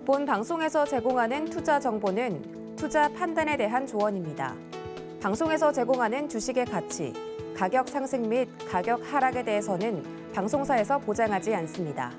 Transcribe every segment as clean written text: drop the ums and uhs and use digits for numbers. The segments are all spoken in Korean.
본 방송에서 제공하는 투자 정보는 투자 판단에 대한 조언입니다. 방송에서 제공하는 주식의 가치, 가격 상승 및 가격 하락에 대해서는 방송사에서 보장하지 않습니다.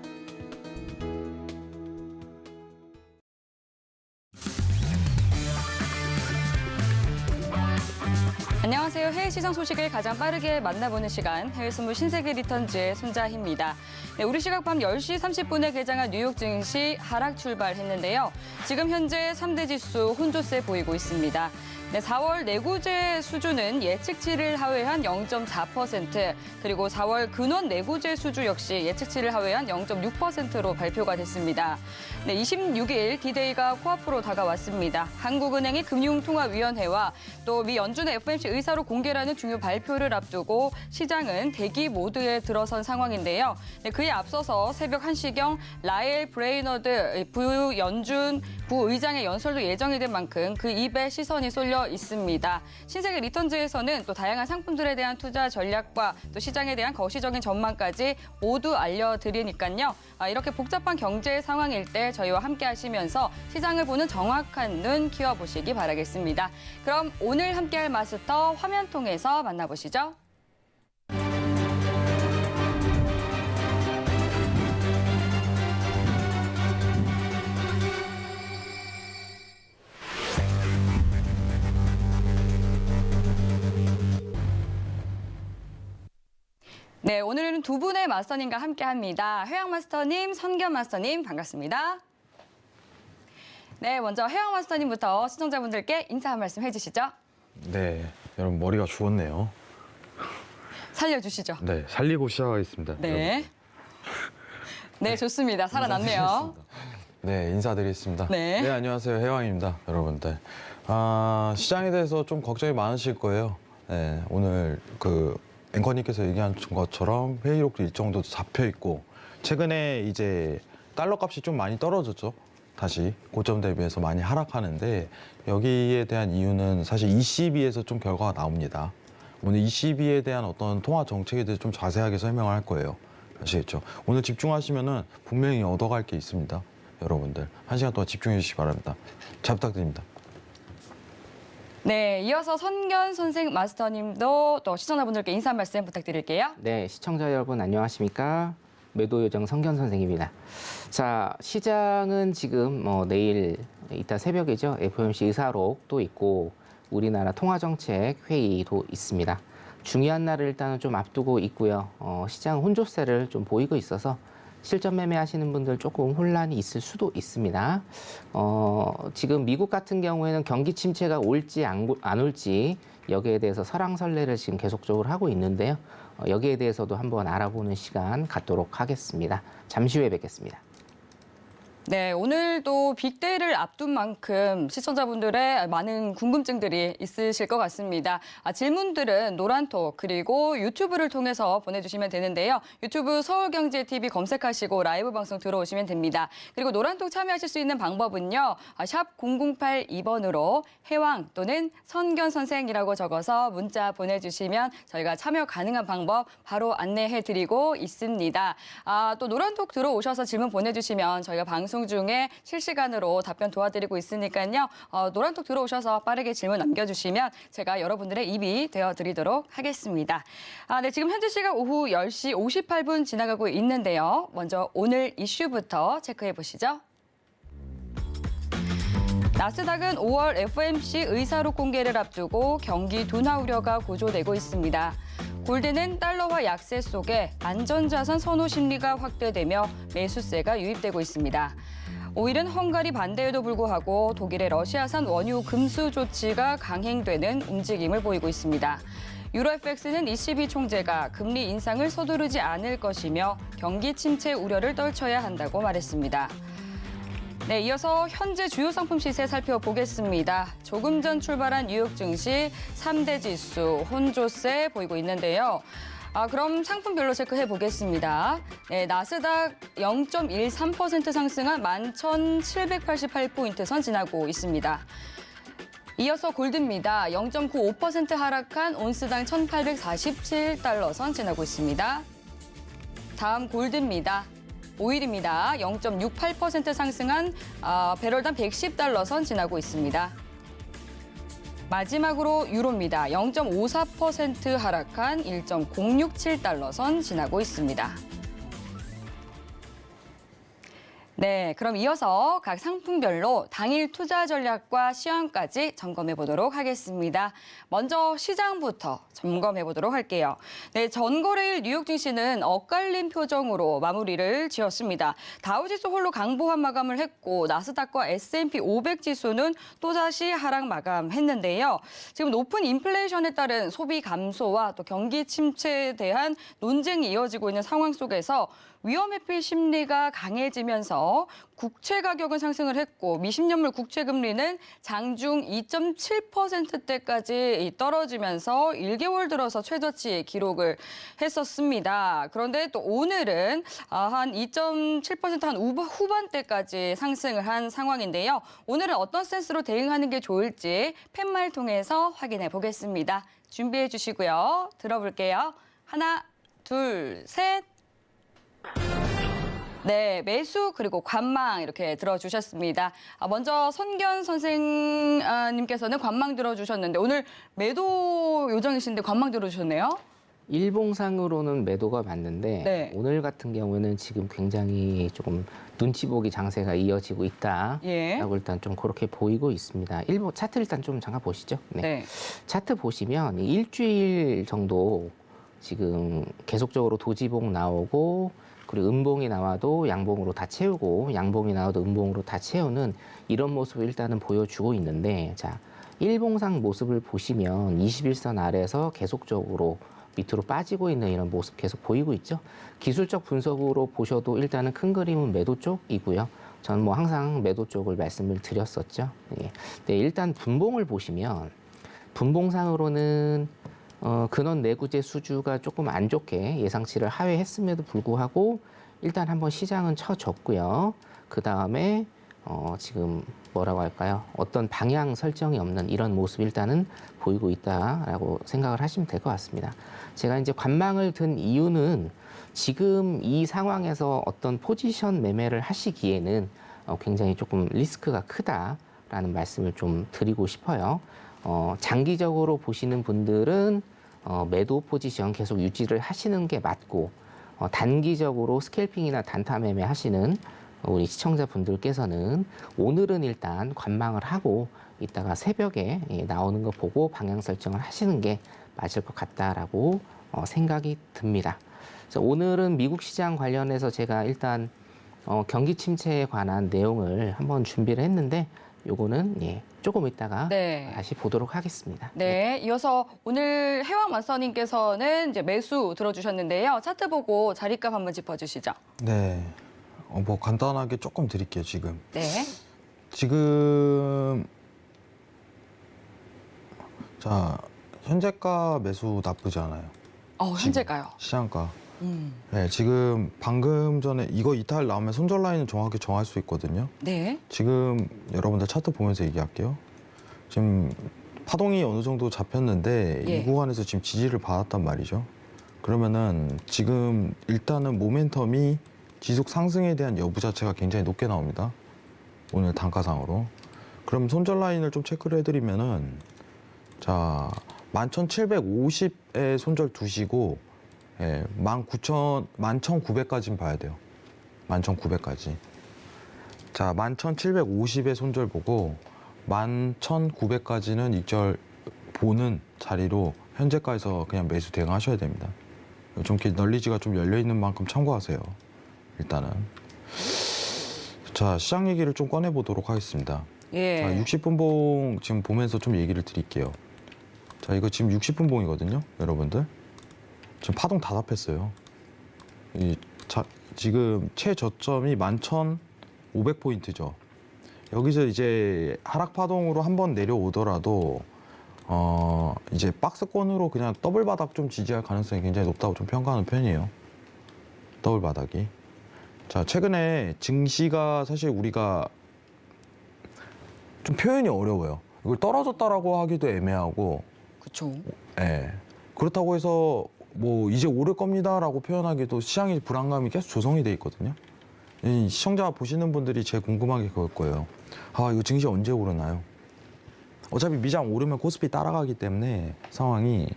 안녕하세요. 해외 시장 소식을 가장 빠르게 만나보는 시간, 해외 선물 신세계 리턴즈의 손자희입니다. 네, 우리 시각 밤 10시 30분에 개장한 뉴욕 증시 하락 출발했는데요. 지금 현재 3대 지수 혼조세 보이고 있습니다. 네, 4월 내구재 수주는 예측치를 하회한 0.4%, 그리고 4월 근원 내구재 수주 역시 예측치를 하회한 0.6%로 발표가 됐습니다. 네, 26일 D-Day가 코앞으로 다가왔습니다. 한국은행의 금융통화위원회와 또 미 연준의 FOMC 의사로 공개라는 중요 발표를 앞두고 시장은 대기 모드에 들어선 상황인데요. 네, 그에 앞서서 새벽 1시경 라엘 브레이너드 부연준 부의장의 연설도 예정이 된 만큼 그 입에 시선이 쏠려 있습니다. 신세계 리턴즈에서는 또 다양한 상품들에 대한 투자 전략과 또 시장에 대한 거시적인 전망까지 모두 알려드리니까요. 이렇게 복잡한 경제 상황일 때 저희와 함께 하시면서 시장을 보는 정확한 눈 키워보시기 바라겠습니다. 그럼 오늘 함께할 마스터 화면 통해서 만나보시죠. 네, 오늘은 두 분의 마스터님과 함께합니다. 회왕 마스터님, 선겸 마스터님 반갑습니다. 네, 먼저 회왕 마스터님부터 시청자분들께 인사 한 말씀 해주시죠. 네, 여러분 머리가 죽었네요. 살려주시죠. 네, 살리고 시작하겠습니다. 네. 네, 좋습니다. 살아났네요. 네, 인사드리겠습니다. 네. 안녕하세요. 해왕입니다, 여러분들. 시장에 대해서 좀 걱정이 많으실 거예요. 네, 오늘 앵커님께서 얘기한 것처럼 회의록도 일정도 잡혀 있고 최근에 이제 달러 값이 좀 많이 떨어졌죠. 다시 고점 대비해서 많이 하락하는데 여기에 대한 이유는 사실 ECB에서 좀 결과가 나옵니다. 오늘 ECB에 대한 어떤 통화 정책에 대해서 좀 자세하게 설명을 할 거예요. 아시겠죠? 오늘 집중하시면은 분명히 얻어갈 게 있습니다. 여러분들 1시간 동안 집중해 주시기 바랍니다. 잘 부탁드립니다. 네, 이어서 선견 선생 마스터님도 또 시청자분들께 인사 한 말씀 부탁드릴게요. 네, 시청자 여러분 안녕하십니까? 매도 요정 선견 선생입니다. 자, 시장은 지금 내일 이따 새벽이죠. FOMC 의사록도 있고 우리나라 통화정책 회의도 있습니다. 중요한 날을 일단은 좀 앞두고 있고요. 시장 혼조세를 좀 보이고 있어서 실전 매매하시는 분들 조금 혼란이 있을 수도 있습니다. 지금 미국 같은 경우에는 경기 침체가 올지 안 올지 여기에 대해서 설왕설래를 지금 계속적으로 하고 있는데요. 여기에 대해서도 한번 알아보는 시간 갖도록 하겠습니다. 잠시 후에 뵙겠습니다. 네, 오늘도 빅데이를 앞둔 만큼 시청자분들의 많은 궁금증들이 있으실 것 같습니다. 질문들은 노란톡 그리고 유튜브를 통해서 보내주시면 되는데요. 유튜브 서울경제TV 검색하시고 라이브 방송 들어오시면 됩니다. 그리고 노란톡 참여하실 수 있는 방법은요. 샵 0082번으로 해왕 또는 선견 선생이라고 적어서 문자 보내주시면 저희가 참여 가능한 방법 바로 안내해드리고 있습니다. 또 노란톡 들어오셔서 질문 보내주시면 저희가 방송 중에 실시간으로 답변 도와드리고 있으니까요. 노란톡 들어오셔서 빠르게 질문 남겨주시면 제가 여러분들의 입이 되어드리도록 하겠습니다. 네, 지금 현재 시각 오후 10시 58분 지나가고 있는데요. 먼저 오늘 이슈부터 체크해 보시죠. 나스닥은 5월 FOMC 의사록 공개를 앞두고 경기 둔화 우려가 고조되고 있습니다. 골드는 달러화 약세 속에 안전자산 선호 심리가 확대되며 매수세가 유입되고 있습니다. 오일은 헝가리 반대에도 불구하고 독일의 러시아산 원유 금수 조치가 강행되는 움직임을 보이고 있습니다. 유로FX는 ECB 총재가 금리 인상을 서두르지 않을 것이며 경기 침체 우려를 떨쳐야 한다고 말했습니다. 네, 이어서 현재 주요 상품 시세 살펴보겠습니다. 조금 전 출발한 뉴욕 증시 3대 지수 혼조세 보이고 있는데요. 그럼 상품별로 체크해 보겠습니다. 네, 나스닥 0.13% 상승한 11,788포인트 선 지나고 있습니다. 이어서 골드입니다. 0.95% 하락한 온스당 1,847달러 선 지나고 있습니다. 다음 골드입니다. 오일입니다. 0.68% 상승한 배럴당 110달러 선 지나고 있습니다. 마지막으로 유로입니다. 0.54% 하락한 1.067달러 선 지나고 있습니다. 네, 그럼 이어서 각 상품별로 당일 투자 전략과 시황까지 점검해 보도록 하겠습니다. 먼저 시장부터 점검해 보도록 할게요. 네, 전거래일 뉴욕 증시는 엇갈린 표정으로 마무리를 지었습니다. 다우지수 홀로 강보한 마감을 했고 나스닥과 S&P 500 지수는 또다시 하락 마감했는데요. 지금 높은 인플레이션에 따른 소비 감소와 또 경기 침체에 대한 논쟁이 이어지고 있는 상황 속에서 위험회피 심리가 강해지면서 국채 가격은 상승을 했고 미십년물 국채 금리는 장중 2.7%대까지 떨어지면서 1개월 들어서 최저치 기록을 했었습니다. 그런데 또 오늘은 한 2.7% 한 후반대까지 상승을 한 상황인데요. 오늘은 어떤 센스로 대응하는 게 좋을지 팻말 통해서 확인해 보겠습니다. 준비해 주시고요. 들어볼게요. 하나, 둘, 셋. 네, 매수 그리고 관망 이렇게 들어주셨습니다. 먼저 선견 선생님께서는 관망 들어주셨는데 오늘 매도 요정이신데 관망 들어주셨네요. 일봉상으로는 매도가 맞는데 네. 오늘 같은 경우에는 지금 굉장히 조금 눈치 보기 장세가 이어지고 있다라고 예. 일단 좀 그렇게 보이고 있습니다. 일본 차트 일단 좀 잠깐 보시죠. 네. 네. 차트 보시면 일주일 정도 지금 계속적으로 도지봉 나오고 그리고 음봉이 나와도 양봉으로 다 채우고 양봉이 나와도 음봉으로 다 채우는 이런 모습을 일단은 보여주고 있는데 자 일봉상 모습을 보시면 21선 아래에서 계속적으로 밑으로 빠지고 있는 이런 모습 계속 보이고 있죠. 기술적 분석으로 보셔도 일단은 큰 그림은 매도 쪽이고요. 저는 뭐 항상 매도 쪽을 말씀을 드렸었죠. 예. 네, 일단 분봉을 보시면 분봉상으로는 근원 내구재 수주가 조금 안 좋게 예상치를 하회했음에도 불구하고 일단 한번 시장은 쳐줬고요. 그 다음에 지금 뭐라고 할까요? 어떤 방향 설정이 없는 이런 모습 일단은 보이고 있다라고 생각을 하시면 될 것 같습니다. 제가 이제 관망을 든 이유는 지금 이 상황에서 어떤 포지션 매매를 하시기에는 굉장히 조금 리스크가 크다라는 말씀을 좀 드리고 싶어요. 장기적으로 보시는 분들은 매도 포지션 계속 유지를 하시는 게 맞고 단기적으로 스캘핑이나 단타 매매 하시는 우리 시청자분들께서는 오늘은 일단 관망을 하고 이따가 새벽에 나오는 거 보고 방향 설정을 하시는 게 맞을 것 같다라고 생각이 듭니다. 그래서 오늘은 미국 시장 관련해서 제가 일단 경기 침체에 관한 내용을 한번 준비를 했는데 요거는 조금 이따가 네. 다시 보도록 하겠습니다. 네, 이어서 오늘 해왕 마스터님께서는 이제 매수 들어주셨는데요. 차트 보고 자리값 한번 짚어주시죠. 네. 뭐 간단하게 조금 드릴게요, 지금. 네. 지금 자, 현재가 매수 나쁘지 않아요. 현재가요. 시장가. 네, 지금 방금 전에 이거 이탈 나오면 손절 라인은 정확히 정할 수 있거든요. 네. 지금 여러분들 차트 보면서 얘기할게요. 지금 파동이 어느 정도 잡혔는데 예. 이 구간에서 지금 지지를 받았단 말이죠. 그러면은 지금 일단은 모멘텀이 지속 상승에 대한 여부 자체가 굉장히 높게 나옵니다. 오늘 단가상으로. 그럼 손절 라인을 좀 체크를 해드리면은 자 11,750에 손절 두시고 11,900까지는 봐야 돼요. 11,900까지. 자 11,750에 손절 보고 11,900까지는 익절 보는 자리로 현재가에서 그냥 매수 대응하셔야 됩니다. 좀 이렇게 널리지가 좀 열려 있는 만큼 참고하세요. 일단은 자 시장 얘기를 좀 꺼내 보도록 하겠습니다. 예. 자 60분 봉 지금 보면서 좀 얘기를 드릴게요. 자 이거 지금 60분 봉이거든요, 여러분들. 지금 파동 다 잡혔어요. 지금 최저점이 11,500포인트죠. 여기서 이제 하락 파동으로 한번 내려오더라도 이제 박스권으로 그냥 더블 바닥 좀 지지할 가능성이 굉장히 높다고 좀 평가하는 편이에요. 더블 바닥이. 자 최근에 증시가 사실 우리가 좀 표현이 어려워요. 이걸 떨어졌다라고 하기도 애매하고. 그렇죠. 예. 그렇다고 해서 뭐 이제 오를 겁니다라고 표현하기도 시장의 불안감이 계속 조성이 돼 있거든요. 이 시청자 보시는 분들이 제일 궁금한 게 그걸 거예요. 아, 이거 증시 언제 오르나요? 어차피 미장 오르면 코스피 따라가기 때문에 상황이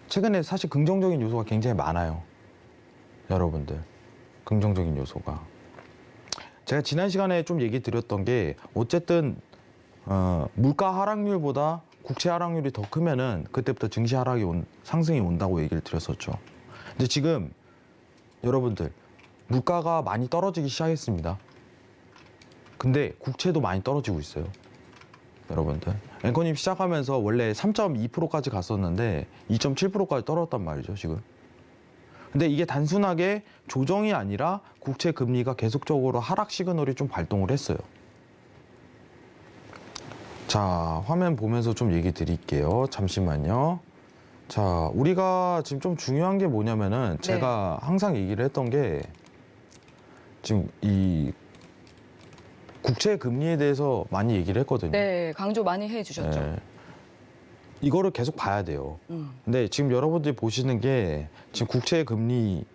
최근에 사실 긍정적인 요소가 굉장히 많아요. 여러분들. 긍정적인 요소가. 제가 지난 시간에 좀 얘기 드렸던 게 어쨌든 물가 하락률보다 국채 하락률이 더 크면은 그때부터 증시 하락이 상승이 온다고 얘기를 드렸었죠. 근데 지금 여러분들 물가가 많이 떨어지기 시작했습니다. 근데 국채도 많이 떨어지고 있어요. 여러분들. 앵커님 시작하면서 원래 3.2%까지 갔었는데 2.7%까지 떨어졌단 말이죠, 지금. 근데 이게 단순하게 조정이 아니라 국채 금리가 계속적으로 하락 시그널이 좀 발동을 했어요. 자, 화면 보면서 좀 얘기 드릴게요. 잠시만요. 자, 우리가 지금 좀 중요한 게 뭐냐면은 제가 항상 얘기를 했던 게 지금 이 국채 금리에 대해서 많이 얘기를 했거든요. 네, 강조 많이 해주셨죠. 네. 이거를 계속 봐야 돼요. 근데 지금 여러분들이 보시는 게 지금 국채 금리입니다.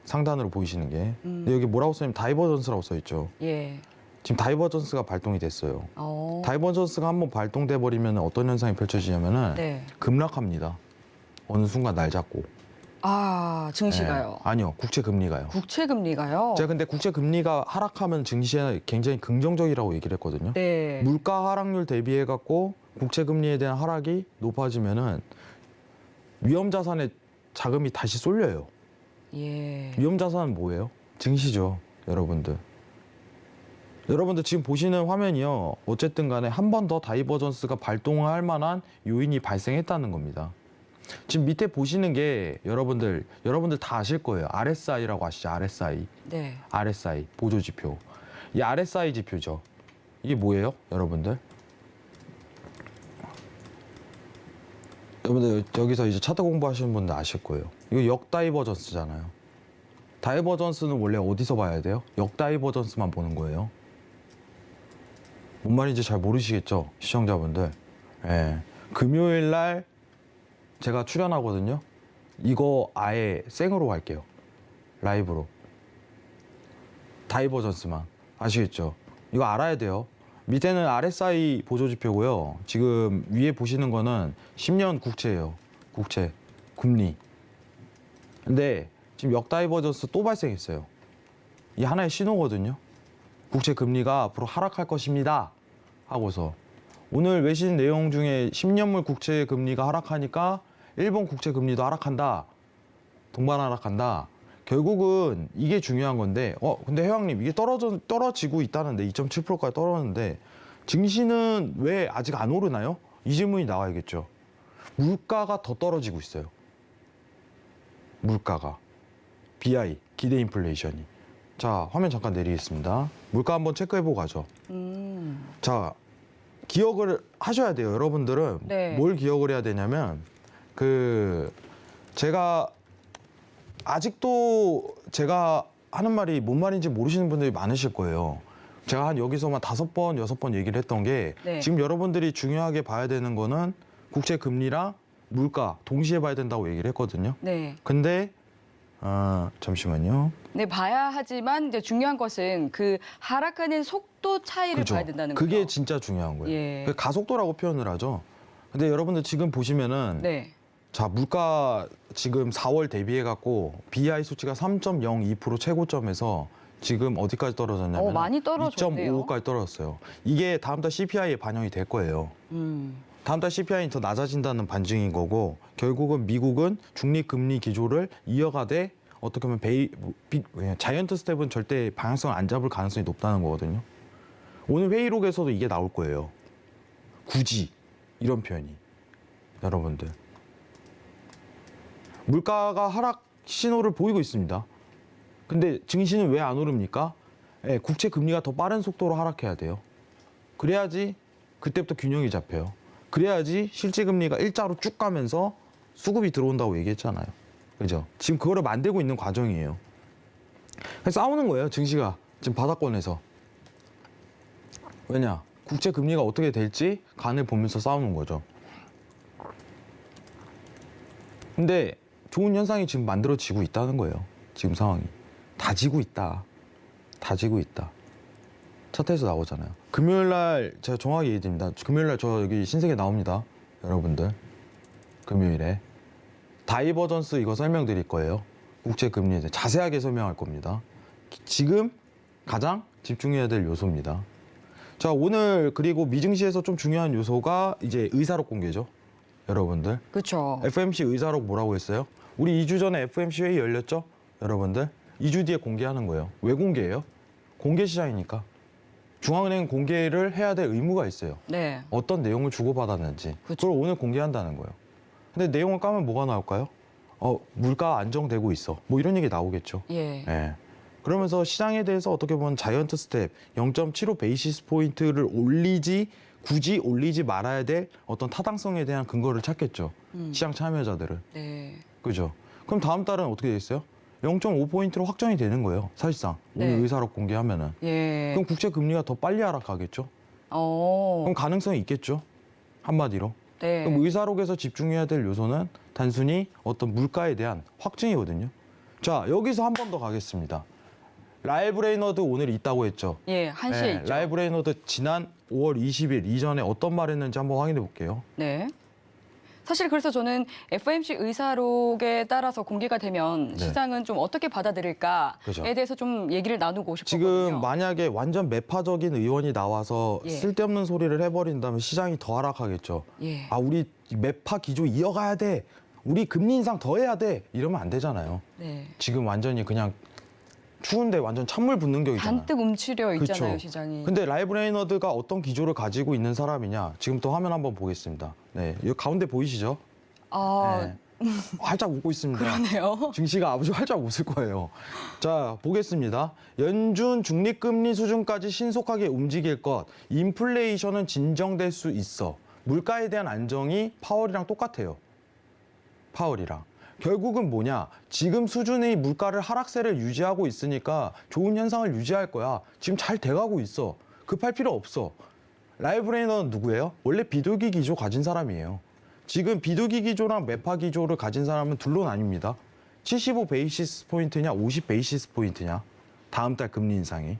상단으로 보이시는 게. 근데 여기 뭐라고 써있냐면 다이버전스라고 써있죠. 예. 지금 다이버전스가 발동이 됐어요. 어. 다이버전스가 한번 발동돼 버리면 어떤 현상이 펼쳐지냐면은 네. 급락합니다. 어느 순간 날 잡고. 아, 증시가요. 네. 아니요, 국채 금리가요. 국채 금리가요? 제가 근데 국채 금리가 하락하면 증시에 굉장히 긍정적이라고 얘기를 했거든요. 네. 물가 하락률 대비해 갖고 국채 금리에 대한 하락이 높아지면은 위험 자산에 자금이 다시 쏠려요. 예. 위험 자산은 뭐예요? 증시죠, 여러분들. 여러분들 지금 보시는 화면이요. 어쨌든 간에 한 번 더 다이버전스가 발동할 만한 요인이 발생했다는 겁니다. 지금 밑에 보시는 게 여러분들 다 아실 거예요. RSI라고 아시죠? RSI. 네. RSI 보조지표. 이 RSI 지표죠. 이게 뭐예요, 여러분들? 여러분들 여기서 이제 차트 공부하시는 분들 아실 거예요. 이거 역다이버전스잖아요. 다이버전스는 원래 어디서 봐야 돼요? 역다이버전스만 보는 거예요. 뭔 말인지 잘 모르시겠죠, 시청자분들. 예. 금요일 날 제가 출연하거든요. 이거 아예 생으로 갈게요. 라이브로. 다이버전스만. 아시겠죠? 이거 알아야 돼요. 밑에는 RSI 보조지표고요. 지금 위에 보시는 거는 10년 국채예요. 국채. 금리. 근데 지금 역다이버전스 또 발생했어요. 이 하나의 신호거든요. 국채 금리가 앞으로 하락할 것입니다. 하고서. 오늘 외신 내용 중에 10년물 국채 금리가 하락하니까 일본 국채 금리도 하락한다. 동반 하락한다. 결국은 이게 중요한 건데, 근데 회왕님 이게 떨어지고 있다는데 2.7%까지 떨어졌는데 증시는 왜 아직 안 오르나요? 이 질문이 나와야겠죠. 물가가 더 떨어지고 있어요. 물가가. BI, 기대 인플레이션이. 자, 화면 잠깐 내리겠습니다. 물가 한번 체크해보고 가죠. 자, 기억을 하셔야 돼요. 여러분들은 네. 뭘 기억을 해야 되냐면 제가 아직도 제가 하는 말이 뭔 말인지 모르시는 분들이 많으실 거예요. 제가 한 여기서만 5번, 6번 얘기를 했던 게 네. 지금 여러분들이 중요하게 봐야 되는 거는 국채 금리랑 물가 동시에 봐야 된다고 얘기를 했거든요. 네. 근데 잠시만요. 네, 봐야 하지만 이제 중요한 것은 그 하락하는 속도 차이를 그죠. 봐야 된다는 거죠. 그게 진짜 중요한 거예요. 예. 그 가속도라고 표현을 하죠. 근데 여러분들 지금 보시면은 네. 자, 물가 지금 4월 대비해 갖고 BI 수치가 3.02% 최고점에서 지금 어디까지 떨어졌냐면 많이 떨어졌네요. 2.55까지 떨어졌어요. 이게 다음 달 CPI에 반영이 될 거예요. 다음 달 CPI는 더 낮아진다는 반증인 거고 결국은 미국은 중립 금리 기조를 이어가되 어떻게 보면 자이언트 스텝은 절대 방향성을 안 잡을 가능성이 높다는 거거든요. 오늘 회의록에서도 이게 나올 거예요. 굳이 이런 표현이. 여러분들. 물가가 하락 신호를 보이고 있습니다. 근데 증시는 왜 안 오릅니까? 국채 금리가 더 빠른 속도로 하락해야 돼요. 그래야지 그때부터 균형이 잡혀요. 그래야지 실제 금리가 일자로 쭉 가면서 수급이 들어온다고 얘기했잖아요. 그죠? 지금 그거를 만들고 있는 과정이에요. 그래서 싸우는 거예요, 증시가. 지금 바닥권에서. 왜냐? 국채 금리가 어떻게 될지 간을 보면서 싸우는 거죠. 근데 좋은 현상이 지금 만들어지고 있다는 거예요. 지금 상황이. 다지고 있다. 다지고 있다. 차트에서 나오잖아요. 금요일 날 제가 정확히 얘기드립니다. 금요일 날 저 여기 신세계 나옵니다. 여러분들. 금요일에. 다이버전스 이거 설명드릴 거예요. 국제금리에 대해 자세하게 설명할 겁니다. 지금 가장 집중해야 될 요소입니다. 자, 오늘 그리고 미증시에서 좀 중요한 요소가 이제 의사록 공개죠. 여러분들. 그렇죠. FMC 의사록 뭐라고 했어요? 우리 2주 전에 FMC 회의 열렸죠? 여러분들. 2주 뒤에 공개하는 거예요. 왜 공개해요? 공개 시장이니까. 중앙은행 공개를 해야 될 의무가 있어요. 네. 어떤 내용을 주고받았는지. 그쵸. 그걸 오늘 공개한다는 거예요. 근데 내용을 까면 뭐가 나올까요? 물가 안정되고 있어. 뭐 이런 얘기 나오겠죠. 예. 예. 그러면서 시장에 대해서 어떻게 보면 자이언트 스텝 0.75 베이시스 포인트를 굳이 올리지 말아야 될 어떤 타당성에 대한 근거를 찾겠죠. 시장 참여자들은. 네. 그죠? 그럼 다음 달은 어떻게 돼 있어요? 0.5포인트로 확정이 되는 거예요. 사실상. 오늘 네. 의사록 공개하면은. 예. 그럼 국채 금리가 더 빨리 하락하겠죠? 그럼 가능성이 있겠죠? 한마디로. 네. 그럼 의사록에서 집중해야 될 요소는 단순히 어떤 물가에 대한 확증이거든요. 자, 여기서 한 번 더 가겠습니다. 라일 브레이너드 오늘 있다고 했죠? 예, 1시에 있죠. 라일 브레이너드 지난 5월 20일 이전에 어떤 말 했는지 한번 확인해 볼게요. 네. 사실 그래서 저는 FOMC 의사록에 따라서 공개가 되면 네. 시장은 좀 어떻게 받아들일까에 그죠. 대해서 좀 얘기를 나누고 싶거든요. 지금 만약에 완전 매파적인 의원이 나와서 예. 쓸데없는 소리를 해버린다면 시장이 더 하락하겠죠. 예. 아, 우리 매파 기조 이어가야 돼. 우리 금리 인상 더 해야 돼. 이러면 안 되잖아요. 네. 지금 완전히 그냥 추운데 완전 찬물 붓는 격이잖아요. 잔뜩 움츠려 있잖아요, 그쵸. 시장이. 근데 라이브 레이너드가 어떤 기조를 가지고 있는 사람이냐? 지금 또 화면 한번 보겠습니다. 네, 여기 가운데 보이시죠? 아, 네. 활짝 웃고 있습니다. 그러네요. 증시가 아주 활짝 웃을 거예요. 자, 보겠습니다. 연준 중립금리 수준까지 신속하게 움직일 것. 인플레이션은 진정될 수 있어. 물가에 대한 안정이 파월이랑 똑같아요. 파월이랑. 결국은 뭐냐? 지금 수준의 물가를 하락세를 유지하고 있으니까 좋은 현상을 유지할 거야. 지금 잘 돼가고 있어. 급할 필요 없어. 라이브 레이너는 누구예요? 원래 비둘기 기조 가진 사람이에요. 지금 비둘기 기조랑 매파 기조를 가진 사람은 둘로 나뉩니다. 75 베이시스 포인트냐, 50 베이시스 포인트냐. 다음 달 금리 인상이.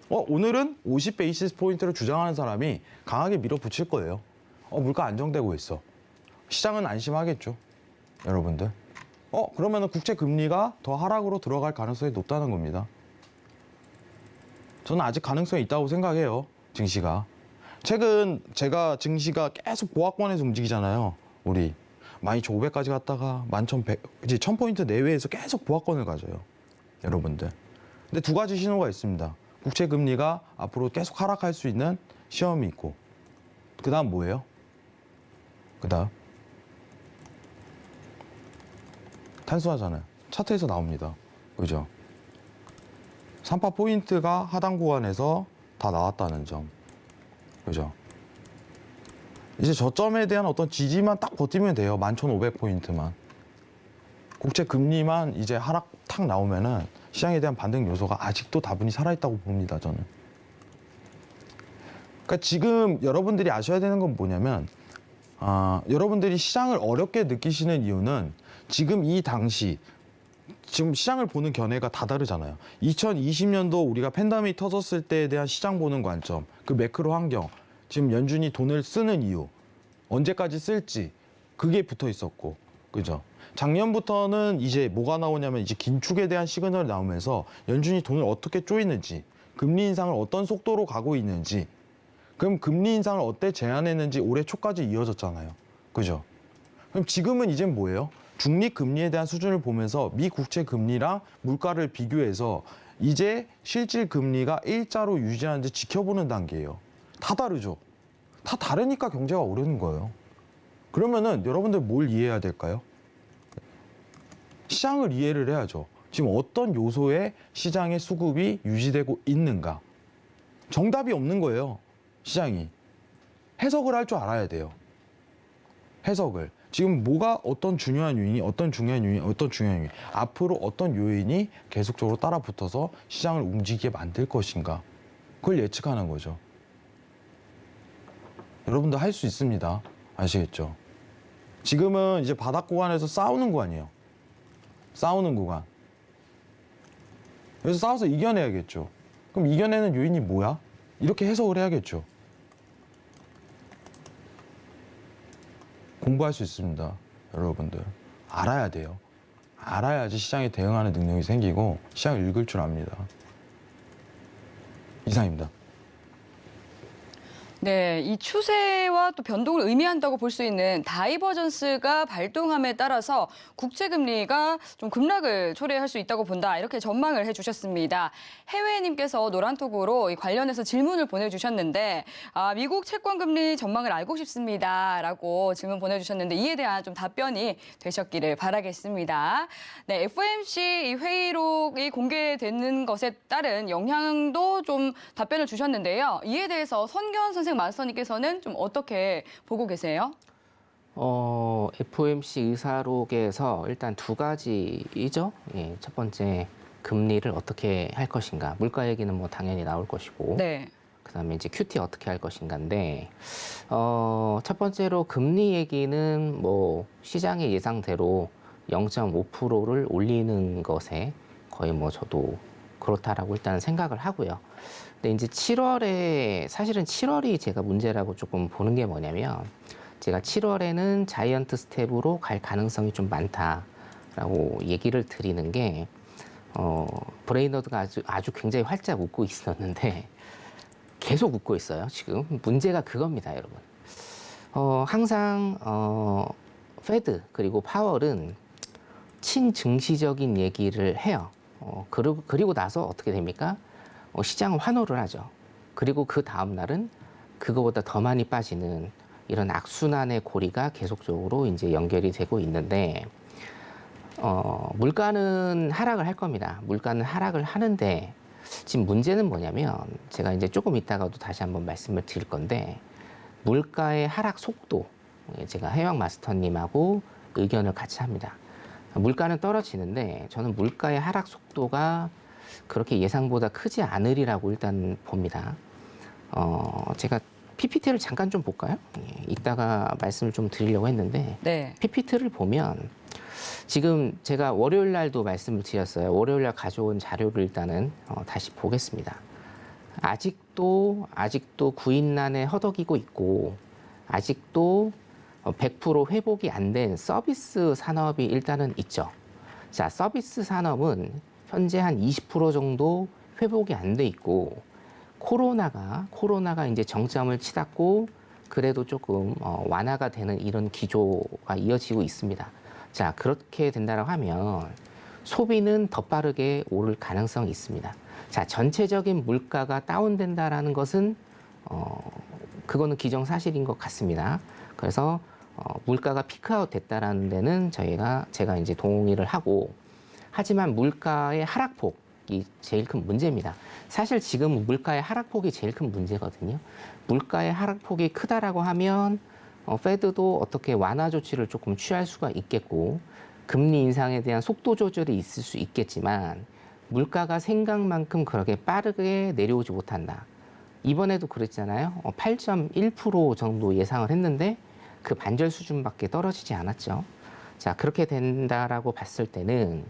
오늘은 50 베이시스 포인트를 주장하는 사람이 강하게 밀어붙일 거예요. 물가 안정되고 있어. 시장은 안심하겠죠. 여러분들. 그러면은 국채 금리가 더 하락으로 들어갈 가능성이 높다는 겁니다. 저는 아직 가능성이 있다고 생각해요. 증시가. 최근 제가 증시가 계속 보합권에서 움직이잖아요. 우리 12,500까지 갔다가 11,100, 이제 1,000포인트 내외에서 계속 보합권을 가져요. 여러분들. 근데 두 가지 신호가 있습니다. 국채 금리가 앞으로 계속 하락할 수 있는 시험이 있고. 그다음 뭐예요? 그다음 단순하잖아요. 차트에서 나옵니다. 그죠? 3파 포인트가 하단 구간에서 다 나왔다는 점. 그죠? 이제 저점에 대한 어떤 지지만 딱 버티면 돼요. 11,500포인트만. 국채 금리만 이제 하락 탁 나오면은 시장에 대한 반등 요소가 아직도 다분히 살아있다고 봅니다. 저는. 그러니까 지금 여러분들이 아셔야 되는 건 뭐냐면 여러분들이 시장을 어렵게 느끼시는 이유는 지금 이 당시 지금 시장을 보는 견해가 다 다르잖아요. 2020년도 우리가 팬데믹 터졌을 때에 대한 시장 보는 관점, 그 매크로 환경, 지금 연준이 돈을 쓰는 이유, 언제까지 쓸지 그게 붙어 있었고, 그죠? 작년부터는 이제 뭐가 나오냐면 이제 긴축에 대한 시그널이 나오면서 연준이 돈을 어떻게 쪼이는지, 금리 인상을 어떤 속도로 가고 있는지, 그럼 금리 인상을 어때 제한했는지 올해 초까지 이어졌잖아요. 그죠? 그럼 지금은 이젠 뭐예요? 중립 금리에 대한 수준을 보면서 미 국채 금리랑 물가를 비교해서 이제 실질 금리가 일자로 유지하는지 지켜보는 단계예요. 다 다르죠? 다 다르니까 경제가 오르는 거예요. 그러면은 여러분들 뭘 이해해야 될까요? 시장을 이해를 해야죠. 지금 어떤 요소에 시장의 수급이 유지되고 있는가? 정답이 없는 거예요. 시장이. 해석을 할 줄 알아야 돼요. 해석을. 지금 뭐가 어떤 중요한 요인이, 앞으로 어떤 요인이 계속적으로 따라붙어서 시장을 움직이게 만들 것인가. 그걸 예측하는 거죠. 여러분들 할 수 있습니다. 아시겠죠? 지금은 이제 바닥 구간에서 싸우는 구간이에요. 싸우는 구간. 여기서 싸워서 이겨내야겠죠. 그럼 이겨내는 요인이 뭐야? 이렇게 해석을 해야겠죠. 공부할 수 있습니다. 여러분들. 알아야 돼요. 알아야지 시장에 대응하는 능력이 생기고 시장을 읽을 줄 압니다. 이상입니다. 네, 이 추세와 또 변동을 의미한다고 볼 수 있는 다이버전스가 발동함에 따라서 국채금리가 좀 급락을 초래할 수 있다고 본다. 이렇게 전망을 해주셨습니다. 해외님께서 노란톡으로 이 관련해서 질문을 보내주셨는데 미국 채권금리 전망을 알고 싶습니다. 라고 질문 보내주셨는데 이에 대한 좀 답변이 되셨기를 바라겠습니다. 네, FOMC 이 회의록이 공개되는 것에 따른 영향도 좀 답변을 주셨는데요. 이에 대해서 선견 선생 마스터님께서는 좀 어떻게 보고 계세요? FOMC 의사록에서 일단 두 가지이죠. 예, 첫 번째 금리를 어떻게 할 것인가. 물가 얘기는 뭐 당연히 나올 것이고. 네. 그다음에 이제 QT 어떻게 할 것인가인데 첫 번째로 금리 얘기는 뭐 시장의 예상대로 0.5%를 올리는 것에 거의 뭐 저도 그렇다라고 일단 생각을 하고요. 근데 이제 7월에 사실은 7월이 제가 문제라고 조금 보는 게 뭐냐면 제가 7월에는 자이언트 스텝으로 갈 가능성이 좀 많다라고 얘기를 드리는 게 브레이너드가 아주 굉장히 활짝 웃고 있었는데 계속 웃고 있어요. 지금 문제가 그겁니다, 여러분. 항상 페드 그리고 파월은 친증시적인 얘기를 해요. 그리고 나서 어떻게 됩니까? 시장은 환호를 하죠. 그리고 그 다음 날은 그거보다 더 많이 빠지는 이런 악순환의 고리가 계속적으로 이제 연결이 되고 있는데 물가는 하락을 할 겁니다. 물가는 하락을 하는데 지금 문제는 뭐냐면 제가 이제 조금 이따가도 다시 한번 말씀을 드릴 건데 물가의 하락 속도 제가 해왕 마스터님하고 의견을 같이 합니다. 물가는 떨어지는데 저는 물가의 하락 속도가 그렇게 예상보다 크지 않으리라고 일단 봅니다. 제가 PPT를 잠깐 좀 볼까요? 이따가 말씀을 좀 드리려고 했는데 네. PPT를 보면 지금 제가 월요일 날도 말씀을 드렸어요. 월요일 날 가져온 자료를 일단은 다시 보겠습니다. 아직도 구인난에 허덕이고 있고 아직도 100% 회복이 안 된 서비스 산업이 일단은 있죠. 자, 서비스 산업은 현재 한 20% 정도 회복이 안 돼 있고 코로나가 이제 정점을 치닫고 그래도 조금 완화가 되는 이런 기조가 이어지고 있습니다. 자, 그렇게 된다고 하면 소비는 더 빠르게 오를 가능성이 있습니다. 자, 전체적인 물가가 다운된다라는 것은 그거는 기정사실인 것 같습니다. 그래서 물가가 피크아웃 됐다라는 데는 제가 이제 동의를 하고 하지만 물가의 하락폭이 제일 큰 문제입니다. 사실 지금 물가의 하락폭이 제일 큰 문제거든요. 물가의 하락폭이 크다라고 하면 페드도 어떻게 완화 조치를 조금 취할 수가 있겠고 금리 인상에 대한 속도 조절이 있을 수 있겠지만 물가가 생각만큼 그렇게 빠르게 내려오지 못한다. 이번에도 그랬잖아요. 8.1% 정도 예상을 했는데 그 반절 수준밖에 떨어지지 않았죠. 자, 그렇게 된다라고 봤을 때는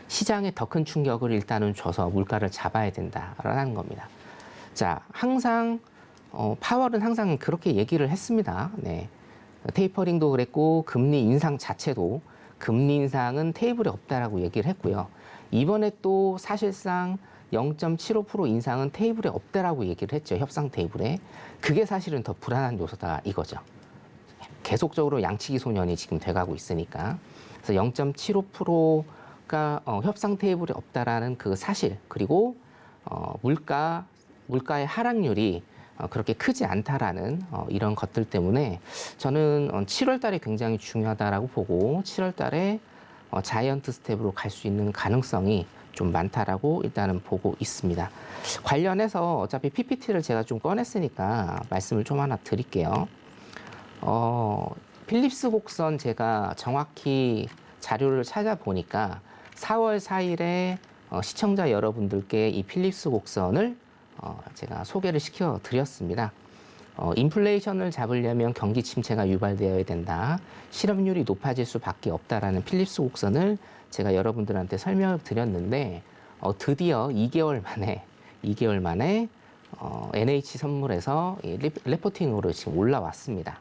시장에 더 큰 충격을 일단은 줘서 물가를 잡아야 된다라는 겁니다. 자, 항상 파월은 항상 그렇게 얘기를 했습니다. 네. 테이퍼링도 그랬고 금리 인상 자체도 금리 인상은 테이블에 없다라고 얘기를 했고요. 이번에 또 사실상 0.75% 인상은 테이블에 없다라고 얘기를 했죠. 협상 테이블에. 그게 사실은 더 불안한 요소다 이거죠. 계속적으로 양치기 소년이 지금 돼가고 있으니까. 그래서 0.75%가 협상 테이블에 없다라는 그 사실 그리고 물가의 하락률이 그렇게 크지 않다라는 이런 것들 때문에 저는 7월 달에 굉장히 중요하다라고 보고 7월 달에 자이언트 스텝으로 갈 수 있는 가능성이 좀 많다라고 일단은 보고 있습니다. 관련해서 어차피 PPT를 제가 좀 꺼냈으니까 말씀을 좀 하나 드릴게요. 필립스 곡선 제가 정확히 자료를 찾아보니까 4월 4일에 시청자 여러분들께 이 필립스 곡선을 제가 소개를 시켜 드렸습니다. 인플레이션을 잡으려면 경기 침체가 유발되어야 된다. 실업률이 높아질 수밖에 없다라는 필립스 곡선을 제가 여러분들한테 설명을 드렸는데 드디어 2개월 만에 NH 선물에서 레포팅으로 지금 올라왔습니다.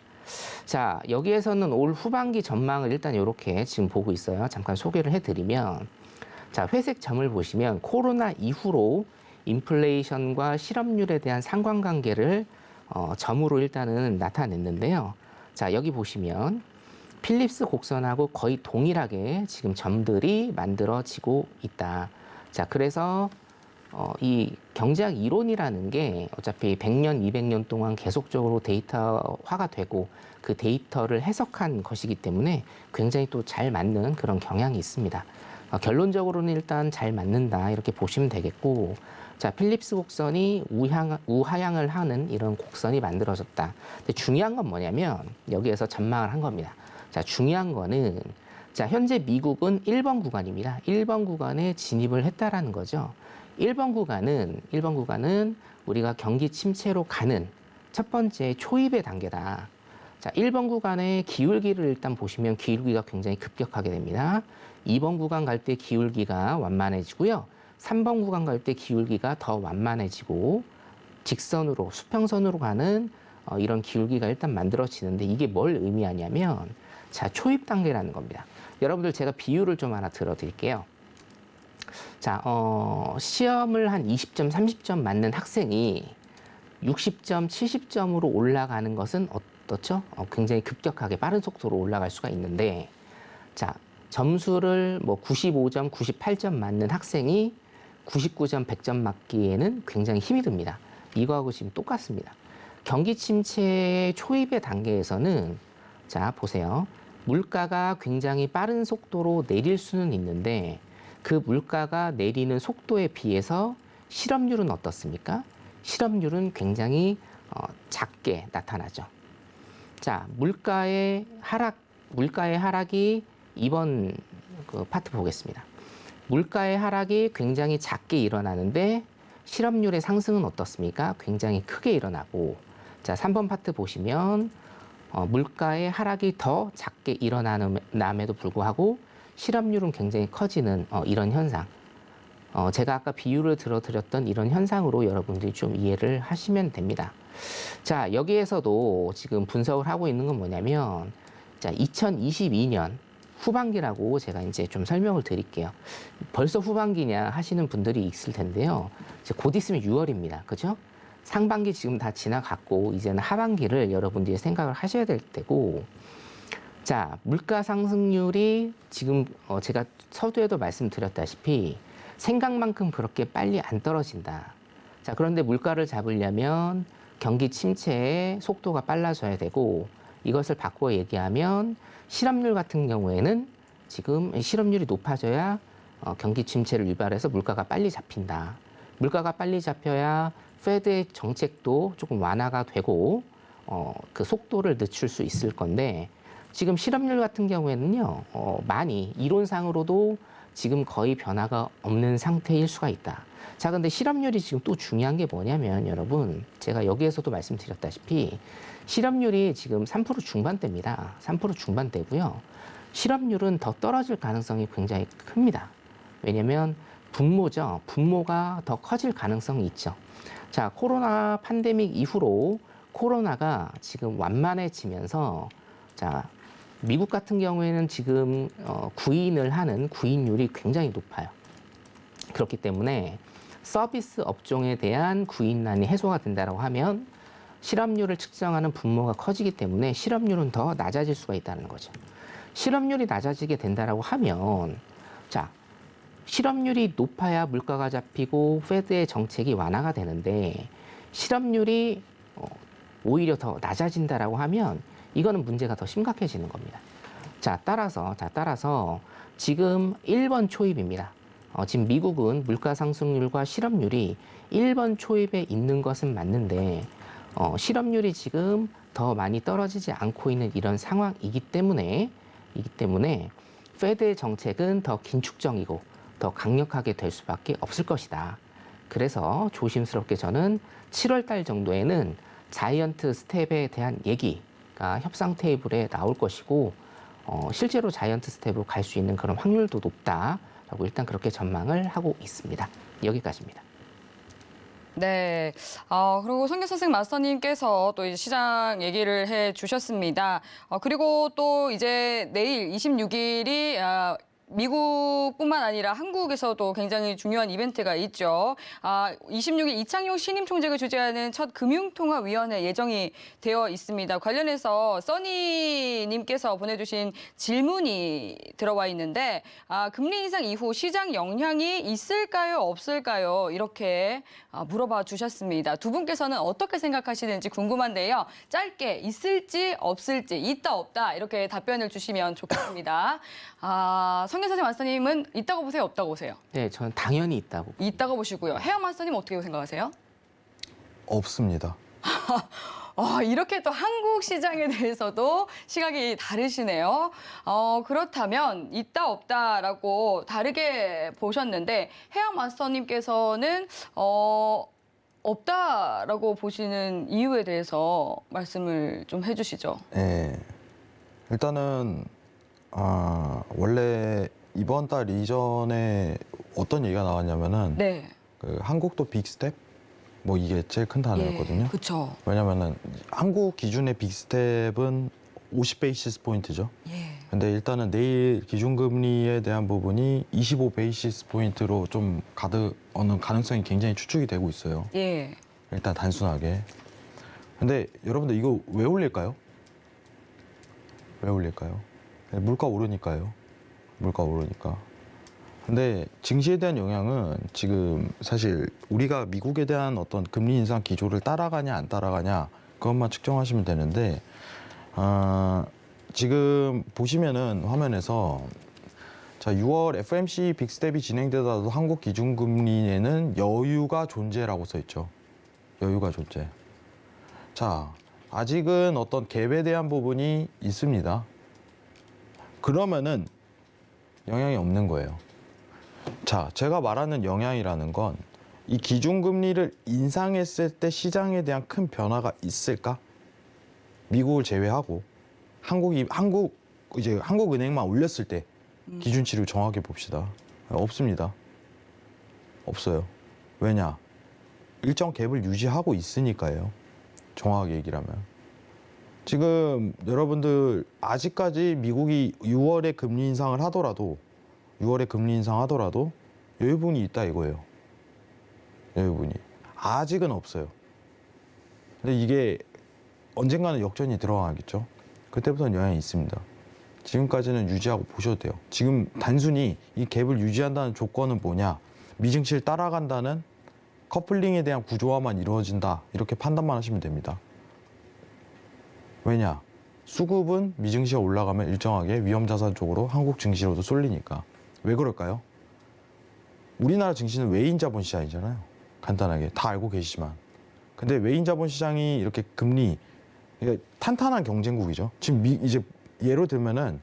자, 여기에서는 올 후반기 전망을 일단 이렇게 지금 보고 있어요. 잠깐 소개를 해드리면, 자, 회색 점을 보시면 코로나 이후로 인플레이션과 실업률에 대한 상관관계를 점으로 일단은 나타냈는데요. 자, 여기 보시면 필립스 곡선하고 거의 동일하게 지금 점들이 만들어지고 있다. 자, 그래서 이 경제학 이론이라는 게 어차피 100년, 200년 동안 계속적으로 데이터화가 되고 그 데이터를 해석한 것이기 때문에 굉장히 또 잘 맞는 그런 경향이 있습니다. 결론적으로는 일단 잘 맞는다 이렇게 보시면 되겠고, 자, 필립스 곡선이 우하향을 하는 이런 곡선이 만들어졌다. 근데 중요한 건 뭐냐면 여기에서 전망을 한 겁니다. 자, 중요한 거는 자, 현재 미국은 1번 구간입니다. 1번 구간에 진입을 했다라는 거죠. 1번 구간은 우리가 경기 침체로 가는 첫 번째 초입의 단계다. 자, 1번 구간의 기울기를 일단 보시면 기울기가 굉장히 급격하게 됩니다. 2번 구간 갈 때 기울기가 완만해지고요. 3번 구간 갈 때 기울기가 더 완만해지고 직선으로, 수평선으로 가는 이런 기울기가 일단 만들어지는데 이게 뭘 의미하냐면 자, 초입 단계라는 겁니다. 여러분들 제가 비유를 좀 하나 들어드릴게요. 자, 시험을 한 20점, 30점 맞는 학생이 60점, 70점으로 올라가는 것은 어떻죠? 굉장히 급격하게 빠른 속도로 올라갈 수가 있는데, 자, 점수를 뭐 95점, 98점 맞는 학생이 99점, 100점 맞기에는 굉장히 힘이 듭니다. 이거하고 지금 똑같습니다. 경기 침체 초입의 단계에서는 자, 보세요. 물가가 굉장히 빠른 속도로 내릴 수는 있는데 그 물가가 내리는 속도에 비해서 실업률은 어떻습니까? 실업률은 굉장히 작게 나타나죠. 자, 물가의 하락이 이번 그 파트 보겠습니다. 물가의 하락이 굉장히 작게 일어나는데 실업률의 상승은 어떻습니까? 굉장히 크게 일어나고, 자, 3번 파트 보시면 물가의 하락이 더 작게 일어남에도 불구하고 실업률은 굉장히 커지는 이런 현상. 제가 아까 비유를 들어드렸던 이런 현상으로 여러분들이 좀 이해를 하시면 됩니다. 자, 여기에서도 지금 분석을 하고 있는 건 뭐냐면, 자, 2022년 후반기라고 제가 이제 좀 설명을 드릴게요. 벌써 후반기냐 하시는 분들이 있을 텐데요. 이제 곧 있으면 6월입니다. 그죠? 상반기 지금 다 지나갔고 이제는 하반기를 여러분들이 생각을 하셔야 될 때고, 자, 물가 상승률이 지금 제가 서두에도 말씀드렸다시피 생각만큼 그렇게 빨리 안 떨어진다. 자, 그런데 물가를 잡으려면 경기 침체의 속도가 빨라져야 되고, 이것을 바꿔 얘기하면 실업률 같은 경우에는 지금 실업률이 높아져야 경기 침체를 유발해서 물가가 빨리 잡힌다. 물가가 빨리 잡혀야 페드의 정책도 조금 완화가 되고 그 속도를 늦출 수 있을 건데, 지금 실업률 같은 경우에는요, 많이 이론상으로도 지금 거의 변화가 없는 상태일 수가 있다. 자, 근데 실업률이 지금 또 중요한 게 뭐냐면 여러분, 제가 여기에서도 말씀드렸다시피 실업률이 지금 3% 중반대입니다. 3% 중반대고요. 실업률은 더 떨어질 가능성이 굉장히 큽니다. 왜냐하면 분모죠. 분모가 더 커질 가능성이 있죠. 자, 코로나 팬데믹 이후로 코로나가 지금 완만해지면서, 자, 미국 같은 경우에는 지금 구인을 하는 구인율이 굉장히 높아요. 그렇기 때문에 서비스 업종에 대한 구인난이 해소가 된다고 하면 실업률을 측정하는 분모가 커지기 때문에 실업률은 더 낮아질 수가 있다는 거죠. 실업률이 낮아지게 된다고 하면, 자, 실업률이 높아야 물가가 잡히고 페드의 정책이 완화가 되는데 실업률이 오히려 더 낮아진다라고 하면 이거는 문제가 더 심각해지는 겁니다. 자, 따라서 지금 1번 초입입니다. 지금 미국은 물가 상승률과 실업률이 1번 초입에 있는 것은 맞는데 실업률이 지금 더 많이 떨어지지 않고 있는 이런 상황이기 때문에 페드의 정책은 더 긴축적이고 더 강력하게 될 수밖에 없을 것이다. 그래서 조심스럽게 저는 7월 달 정도에는 자이언트 스텝에 대한 얘기가 협상 테이블에 나올 것이고 실제로 자이언트 스텝으로 갈 수 있는 그런 확률도 높다. 거다라고 일단 그렇게 전망을 하고 있습니다. 여기까지입니다. 네. 그리고 손경 선생 마스터님께서 또 이제 시장 얘기를 해 주셨습니다. 그리고 또 이제 내일 26일이 미국뿐만 아니라 한국에서도 굉장히 중요한 이벤트가 있죠. 26일 이창용 신임 총재가 주재하는 첫 금융통화위원회 예정이 되어 있습니다. 관련해서 써니님께서 보내주신 질문이 들어와 있는데 금리 인상 이후 시장 영향이 있을까요, 없을까요? 이렇게 물어봐 주셨습니다. 두 분께서는 어떻게 생각하시는지 궁금한데요. 짧게 있을지 없을지, 있다 없다 이렇게 답변을 주시면 좋겠습니다. 성현 선생 마스터님은 있다고 보세요, 없다고 보세요? 네, 저는 당연히 있다고. 있다고 보시고요. 혜영 마스터님 어떻게 생각하세요? 없습니다. 이렇게 또 한국 시장에 대해서도 시각이 다르시네요. 그렇다면 있다 없다라고 다르게 보셨는데 혜영 마스터님께서는 없다라고 보시는 이유에 대해서 말씀을 좀 해주시죠. 예. 일단은 원래 이번 달 이전에 어떤 얘기가 나왔냐면은 네. 그 한국도 빅스텝 뭐 이게 제일 큰 단어였거든요. 그렇죠. 왜냐면은 한국 기준의 빅스텝은 50베이시스 포인트죠. 예. 근데 일단은 내일 기준금리에 대한 부분이 25베이시스 포인트로 좀 어느 가능성이 굉장히 추측이 되고 있어요. 예. 일단 단순하게. 근데 여러분들 이거 왜 올릴까요? 왜 올릴까요? 물가 오르니까요. 물가 오르니까. 근데 증시에 대한 영향은 지금 사실 우리가 미국에 대한 어떤 금리 인상 기조를 따라가냐 안 따라가냐 그것만 측정하시면 되는데 지금 보시면은 화면에서 자 6월 FOMC 빅스텝이 진행되더라도 한국 기준금리에는 여유가 존재라고 써 있죠. 여유가 존재. 자 아직은 어떤 갭에 대한 부분이 있습니다. 그러면은 영향이 없는 거예요. 자, 제가 말하는 영향이라는 건 이 기준금리를 인상했을 때 시장에 대한 큰 변화가 있을까? 미국을 제외하고 한국은행만 올렸을 때 기준치를 정확히 봅시다. 없습니다. 없어요. 왜냐? 일정 갭을 유지하고 있으니까요. 정확하게 얘기를 하면. 지금 여러분들 아직까지 미국이 6월에 금리 인상을 하더라도 여유분이 있다 이거예요. 여유분이. 아직은 없어요. 근데 이게 언젠가는 역전이 들어가겠죠. 그때부터는 영향이 있습니다. 지금까지는 유지하고 보셔도 돼요. 지금 단순히 이 갭을 유지한다는 조건은 뭐냐? 미증시를 따라간다는 커플링에 대한 구조화만 이루어진다. 이렇게 판단만 하시면 됩니다. 왜냐? 수급은 미증시가 올라가면 일정하게 위험자산 쪽으로 한국 증시로도 쏠리니까. 왜 그럴까요? 우리나라 증시는 외인 자본 시장이잖아요. 간단하게 다 알고 계시지만. 근데 외인 자본 시장이 이렇게 금리 탄탄한 경쟁국이죠. 지금 이제 예로 들면은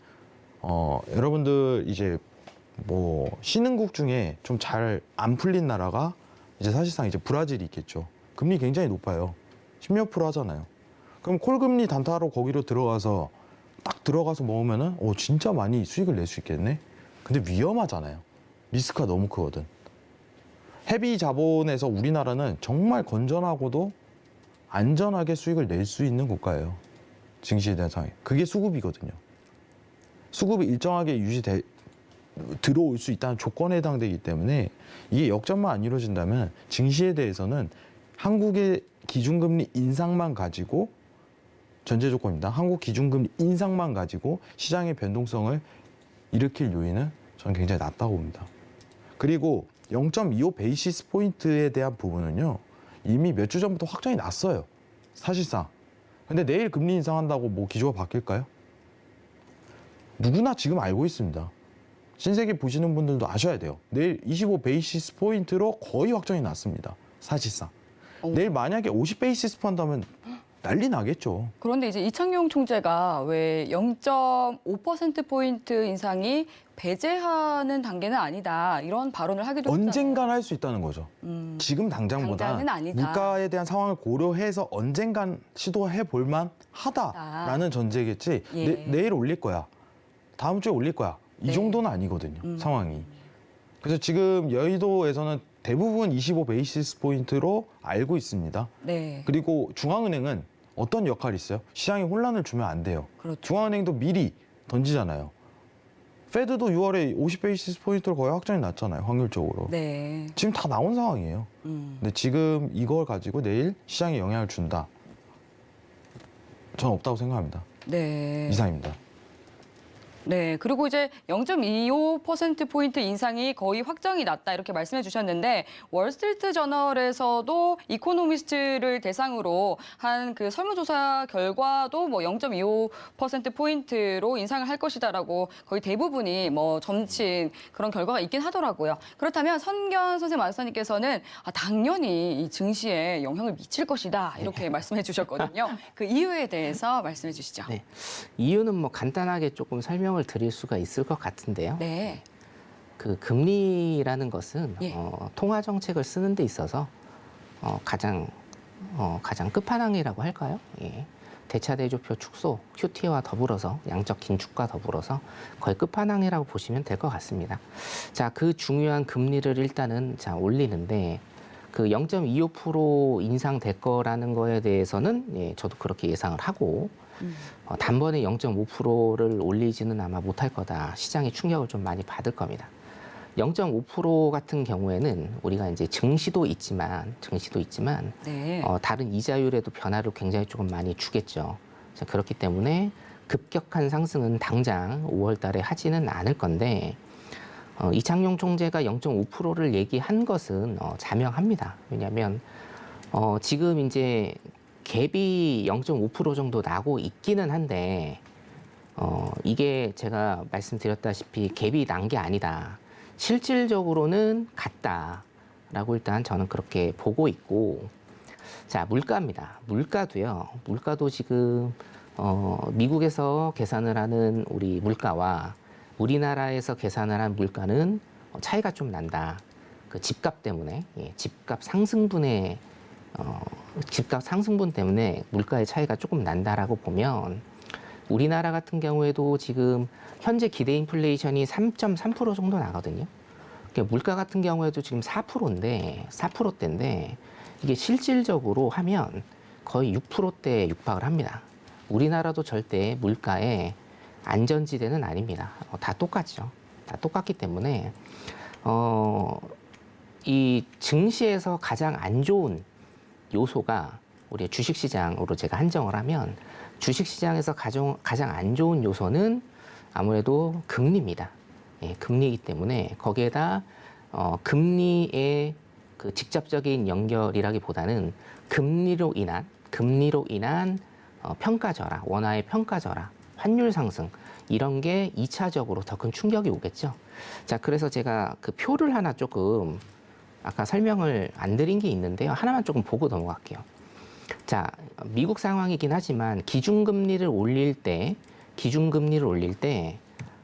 여러분들 이제 뭐 신흥국 중에 좀 잘 안 풀린 나라가 이제 사실상 이제 브라질이 있겠죠. 금리 굉장히 높아요. 10몇 % 하잖아요. 그럼 콜금리 단타로 거기로 들어가서 딱 들어가서 먹으면은 진짜 많이 수익을 낼 수 있겠네. 근데 위험하잖아요. 리스크가 너무 크거든. 헤비 자본에서 우리나라는 정말 건전하고도 안전하게 수익을 낼 수 있는 국가예요. 증시에 대한 상황이. 그게 수급이거든요. 수급이 일정하게 들어올 수 있다는 조건에 해당되기 때문에 이게 역전만 안 이루어진다면 증시에 대해서는 한국의 기준금리 인상만 가지고 전제 조건입니다. 한국 기준금리 인상만 가지고 시장의 변동성을 일으킬 요인은 저는 굉장히 낮다고 봅니다. 그리고 0.25 베이시스 포인트에 대한 부분은요. 이미 몇 주 전부터 확정이 났어요. 사실상. 근데 내일 금리 인상한다고 뭐 기조가 바뀔까요? 누구나 지금 알고 있습니다. 신세계 보시는 분들도 아셔야 돼요. 내일 25 베이시스 포인트로 거의 확정이 났습니다. 사실상. 내일 만약에 50 베이시스 포인트 하면 난리 나겠죠. 그런데 이제 이창용 총재가 왜 0.5%포인트 인상이 배제하는 단계는 아니다. 이런 발언을 하기도 했잖아요. 언젠간 할 수 있다는 거죠. 지금 당장보다 당장은 아니다. 물가에 대한 상황을 고려해서 언젠간 시도해 볼만 하다라는 전제겠지. 예. 내일 올릴 거야. 다음 주에 올릴 거야. 이 네. 정도는 아니거든요. 상황이. 그래서 지금 여의도에서는 대부분 25 베이시스 포인트로 알고 있습니다. 네. 그리고 중앙은행은 어떤 역할이 있어요? 시장에 혼란을 주면 안 돼요. 그렇죠. 중앙은행도 미리 던지잖아요. 페드도 6월에 50 베이시스 포인트로 거의 확정이 났잖아요. 확률적으로. 네. 지금 다 나온 상황이에요. 근데 지금 이걸 가지고 내일 시장에 영향을 준다. 저는 없다고 생각합니다. 네. 이상입니다. 네, 그리고 이제 0.25%포인트 인상이 거의 확정이 났다 이렇게 말씀해 주셨는데 월스트리트 저널에서도 이코노미스트를 대상으로 한 그 설문조사 결과도 뭐 0.25%포인트로 인상을 할 것이다라고 거의 대부분이 뭐 점친 그런 결과가 있긴 하더라고요. 그렇다면 선견 선생님 안사님께서는 당연히 이 증시에 영향을 미칠 것이다 이렇게 말씀해 주셨거든요. 그 이유에 대해서 말씀해 주시죠. 네. 이유는 뭐 간단하게 조금 설명을 드릴 수가 있을 것 같은데요. 네. 그 금리라는 것은 예. 통화 정책을 쓰는 데 있어서 가장 끝판왕이라고 할까요? 예. 대차대조표 축소, QT와 더불어서 양적 긴축과 더불어서 거의 끝판왕이라고 보시면 될 것 같습니다. 자, 그 중요한 금리를 일단은 올리는데 그 0.25% 인상될 거라는 거에 대해서는 예, 저도 그렇게 예상을 하고 단번에 0.5%를 올리지는 아마 못할 거다. 시장이 충격을 좀 많이 받을 겁니다. 0.5% 같은 경우에는 우리가 이제 증시도 있지만 네. 다른 이자율에도 변화를 굉장히 조금 많이 주겠죠. 자, 그렇기 때문에 급격한 상승은 당장 5월 달에 하지는 않을 건데 이창용 총재가 0.5%를 얘기한 것은 자명합니다. 왜냐하면 지금 이제 갭이 0.5% 정도 나고 있기는 한데 이게 제가 말씀드렸다시피 갭이 난 게 아니다. 실질적으로는 같다라고 일단 저는 그렇게 보고 있고, 자, 물가입니다. 물가도 지금 미국에서 계산을 하는 우리 물가와 우리나라에서 계산을 한 물가는 차이가 좀 난다. 그 집값 때문에, 예, 집값 상승분 때문에 물가의 차이가 조금 난다라고 보면 우리나라 같은 경우에도 지금 현재 기대 인플레이션이 3.3% 정도 나거든요. 그러니까 물가 같은 경우에도 지금 4%대인데 이게 실질적으로 하면 거의 6%대에 육박을 합니다. 우리나라도 절대 물가에 안전지대는 아닙니다. 다 똑같죠. 다 똑같기 때문에 이 증시에서 가장 안 좋은 요소가 우리 주식시장으로 제가 한정을 하면 주식시장에서 가장 안 좋은 요소는 아무래도 금리입니다. 예, 금리이기 때문에 거기에다 금리의 그 직접적인 연결이라기보다는 금리로 인한 평가절하, 원화의 평가절하, 환율 상승 이런 게 2차적으로 더 큰 충격이 오겠죠. 자, 그래서 제가 그 표를 하나 조금 아까 설명을 안 드린 게 있는데요. 하나만 조금 보고 넘어갈게요. 자, 미국 상황이긴 하지만 기준금리를 올릴 때,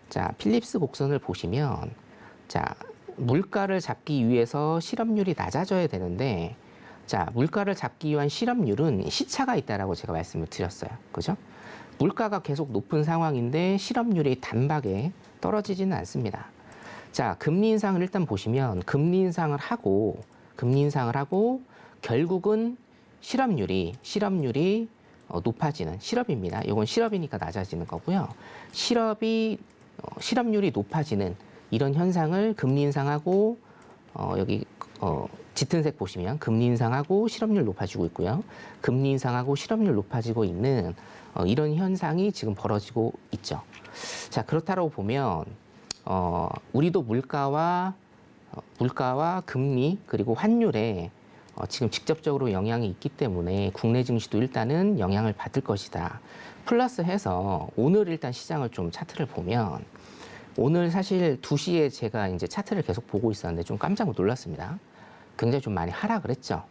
자, 필립스 곡선을 보시면, 자, 물가를 잡기 위해서 실업률이 낮아져야 되는데, 자, 물가를 잡기 위한 실업률은 시차가 있다라고 제가 말씀을 드렸어요. 그죠? 물가가 계속 높은 상황인데 실업률이 단박에 떨어지지는 않습니다. 자, 금리 인상을 일단 보시면 금리 인상을 하고 결국은 실업률이 높아지는 실업입니다. 이건 실업이니까 낮아지는 거고요. 실업률이 높아지는 이런 현상을 금리 인상하고 여기 짙은색 보시면 금리 인상하고 실업률 높아지고 있고요. 금리 인상하고 실업률 높아지고 있는 이런 현상이 지금 벌어지고 있죠. 자, 그렇다고 보면 우리도 물가와 금리 그리고 환율에 지금 직접적으로 영향이 있기 때문에 국내 증시도 일단은 영향을 받을 것이다. 플러스 해서 오늘 일단 시장을 좀 차트를 보면 오늘 사실 2시에 제가 이제 차트를 계속 보고 있었는데 좀 깜짝 놀랐습니다. 굉장히 좀 많이 하락을 했죠.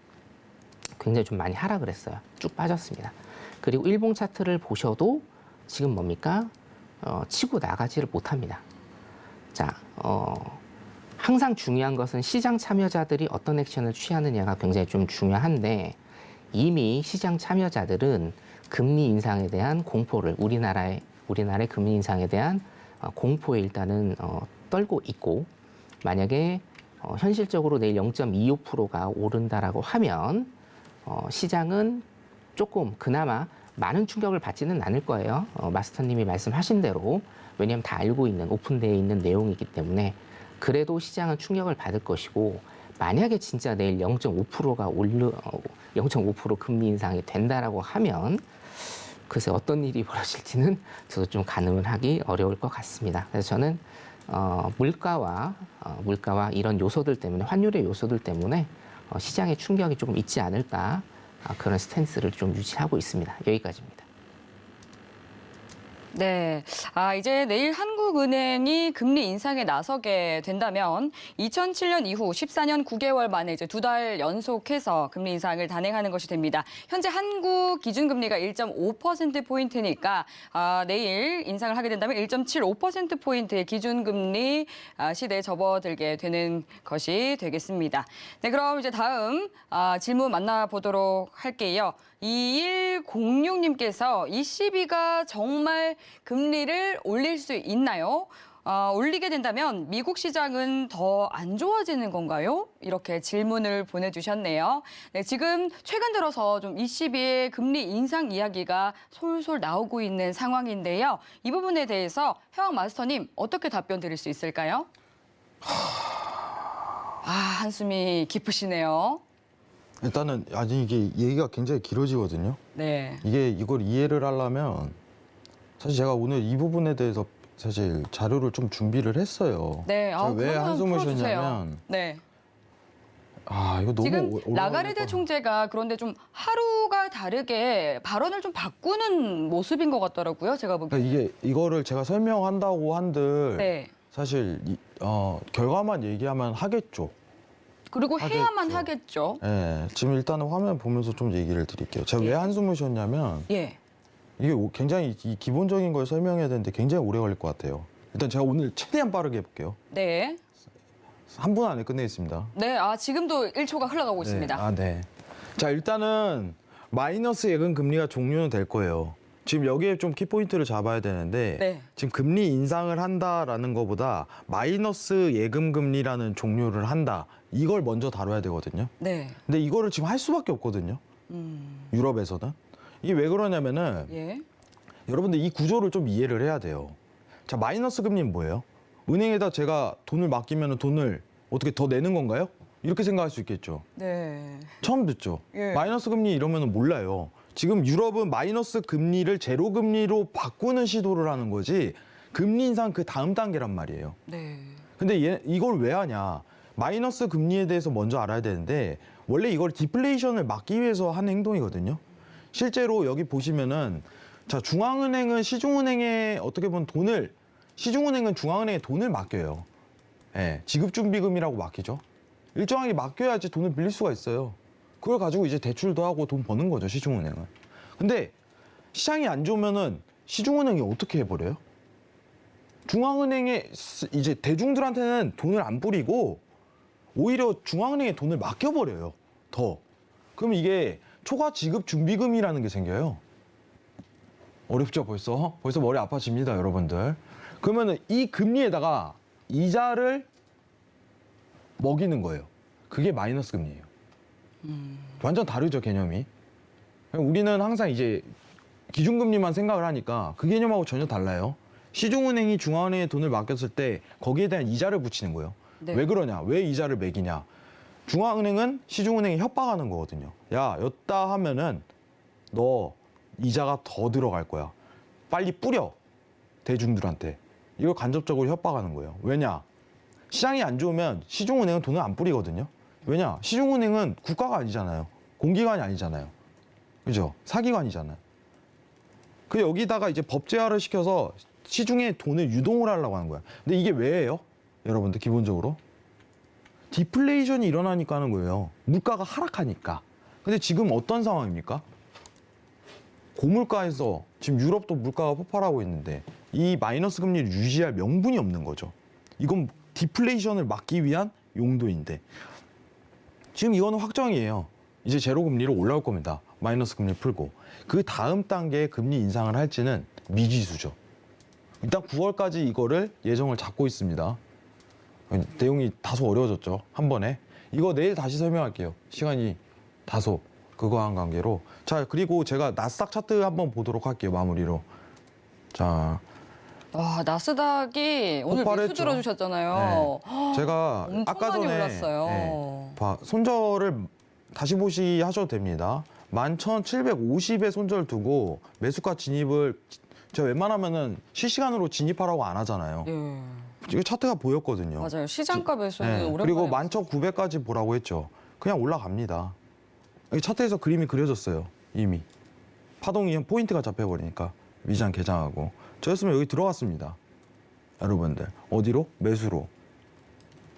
굉장히 좀 많이 하락을 했어요. 쭉 빠졌습니다. 그리고 일봉 차트를 보셔도 지금 뭡니까? 치고 나가지를 못합니다. 자, 항상 중요한 것은 시장 참여자들이 어떤 액션을 취하느냐가 굉장히 좀 중요한데 이미 시장 참여자들은 금리 인상에 대한 공포를 우리나라의 금리 인상에 대한 공포에 일단은 떨고 있고 만약에 현실적으로 내일 0.25%가 오른다라고 하면 시장은 조금 그나마 많은 충격을 받지는 않을 거예요. 마스터님이 말씀하신 대로. 왜냐하면 다 알고 있는 오픈되어 있는 내용이기 때문에 그래도 시장은 충격을 받을 것이고 만약에 진짜 내일 0.5%가 0.5% 금리 인상이 된다라고 하면 글쎄 어떤 일이 벌어질지는 저도 좀 가늠을 하기 어려울 것 같습니다. 그래서 저는 물가와 이런 요소들 때문에 환율의 요소들 때문에 시장에 충격이 조금 있지 않을까 그런 스탠스를 좀 유지하고 있습니다. 여기까지입니다. 네. 이제 내일 한국은행이 금리 인상에 나서게 된다면 2007년 이후 14년 9개월 만에 이제 2달 연속해서 금리 인상을 단행하는 것이 됩니다. 현재 한국 기준금리가 1.5%포인트니까 내일 인상을 하게 된다면 1.75%포인트의 기준금리 시대에 접어들게 되는 것이 되겠습니다. 네, 그럼 이제 다음 질문 만나보도록 할게요. 2106님께서 ECB가 정말 금리를 올릴 수 있나요? 올리게 된다면 미국 시장은 더 안 좋아지는 건가요? 이렇게 질문을 보내주셨네요. 네, 지금 최근 들어서 좀 ECB의 금리 인상 이야기가 솔솔 나오고 있는 상황인데요. 이 부분에 대해서 해왕 마스터님 어떻게 답변 드릴 수 있을까요? 한숨이 깊으시네요. 일단은 아직 이게 얘기가 굉장히 길어지거든요. 네. 이걸 이해를 하려면 사실 제가 오늘 이 부분에 대해서 사실 자료를 좀 준비를 했어요. 네. 제가 왜 그러면 한숨을 풀어주세요. 쉬었냐면 네. 이거 너무 지금 어려우니까. 라가르드 총재가 그런데 좀 하루가 다르게 발언을 좀 바꾸는 모습인 것 같더라고요. 제가 보기에. 그러니까 이거를 제가 설명한다고 한들 네. 사실 결과만 얘기하면 하겠죠. 그리고 해야만 하겠죠. 하겠죠. 예, 지금 일단은 화면 보면서 좀 얘기를 드릴게요. 제가 왜 한숨을 쉬었냐면 예. 이게 굉장히 이 기본적인 걸 설명해야 되는데 굉장히 오래 걸릴 것 같아요. 일단 제가 오늘 최대한 빠르게 해볼게요. 네. 3분 안에 끝내겠습니다. 네. 지금도 1초가 흘러가고 있습니다. 네. 자, 일단은 마이너스 예금 금리가 종료는 될 거예요. 지금 여기에 좀 키포인트를 잡아야 되는데 네. 지금 금리 인상을 한다라는 것보다 마이너스 예금 금리라는 종료를 한다. 이걸 먼저 다뤄야 되거든요. 네. 근데 이거를 지금 할 수밖에 없거든요. 유럽에서는. 이게 왜 그러냐면은 예. 여러분들 이 구조를 좀 이해를 해야 돼요. 자, 마이너스 금리는 뭐예요? 은행에다 제가 돈을 맡기면 돈을 어떻게 더 내는 건가요? 이렇게 생각할 수 있겠죠. 네. 처음 듣죠? 예. 마이너스 금리 이러면 몰라요. 지금 유럽은 마이너스 금리를 제로 금리로 바꾸는 시도를 하는 거지 금리 인상 그 다음 단계란 말이에요. 네. 근데 이걸 왜 하냐? 마이너스 금리에 대해서 먼저 알아야 되는데 원래 이걸 디플레이션을 막기 위해서 한 행동이거든요. 실제로 여기 보시면은 자, 중앙은행은 시중은행에 어떻게 보면 시중은행은 중앙은행에 돈을 맡겨요. 예, 지급준비금이라고 맡기죠. 일정하게 맡겨야지 돈을 빌릴 수가 있어요. 그걸 가지고 이제 대출도 하고 돈 버는 거죠, 시중은행은. 근데 시장이 안 좋으면은 시중은행이 어떻게 해버려요? 중앙은행에 이제 대중들한테는 돈을 안 뿌리고 오히려 중앙은행에 돈을 맡겨버려요, 더. 그러면 이게 초과 지급 준비금이라는 게 생겨요. 어렵죠, 벌써? 벌써 머리 아파집니다, 여러분들. 그러면은 이 금리에다가 이자를 먹이는 거예요. 그게 마이너스 금리예요. 완전 다르죠, 개념이. 우리는 항상 이제 기준금리만 생각을 하니까 그 개념하고 전혀 달라요. 시중은행이 중앙은행에 돈을 맡겼을 때 거기에 대한 이자를 붙이는 거예요. 네. 왜 그러냐? 왜 이자를 매기냐? 중앙은행은 시중은행에 협박하는 거거든요. 야, 였다 하면은 너 이자가 더 들어갈 거야. 빨리 뿌려. 대중들한테. 이걸 간접적으로 협박하는 거예요. 왜냐? 시장이 안 좋으면 시중은행은 돈을 안 뿌리거든요. 왜냐? 시중은행은 국가가 아니잖아요. 공기관이 아니잖아요. 그죠? 사기관이잖아요. 그 여기다가 이제 법제화를 시켜서 시중에 돈을 유동을 하려고 하는 거야. 근데 이게 왜예요? 여러분들 기본적으로 디플레이션이 일어나니까 하는 거예요. 물가가 하락하니까. 근데 지금 어떤 상황입니까? 고물가에서 지금 유럽도 물가가 폭발하고 있는데 이 마이너스 금리를 유지할 명분이 없는 거죠. 이건 디플레이션을 막기 위한 용도인데 지금 이거는 확정이에요. 이제 제로 금리로 올라올 겁니다. 마이너스 금리 풀고. 그 다음 단계의 금리 인상을 할지는 미지수죠. 일단 9월까지 이거를 예정을 잡고 있습니다. 내용이 다소 어려워졌죠. 한 번에. 이거 내일 다시 설명할게요. 시간이 다소 그거한 관계로. 자, 그리고 제가 나스닥 차트 한번 보도록 할게요. 마무리로. 자, 와, 나스닥이 오늘 폭발했죠. 매수 들어주셨잖아요. 제가 엄청 아까 많이 전에 올랐어요. 손절을 다시 보시 하셔도 됩니다. 11,750에 손절 두고 매수가 진입을 제가 웬만하면은 실시간으로 진입하라고 안 하잖아요. 예. 이거 차트가 보였거든요. 맞아요. 시장가 매수는 네, 오랜만에. 그리고 11,900까지 보라고 했죠. 그냥 올라갑니다. 여기 차트에서 그림이 그려졌어요. 이미. 파동이 포인트가 잡혀버리니까 위장 개장하고. 저였으면 여기 들어갔습니다. 여러분들. 어디로? 매수로.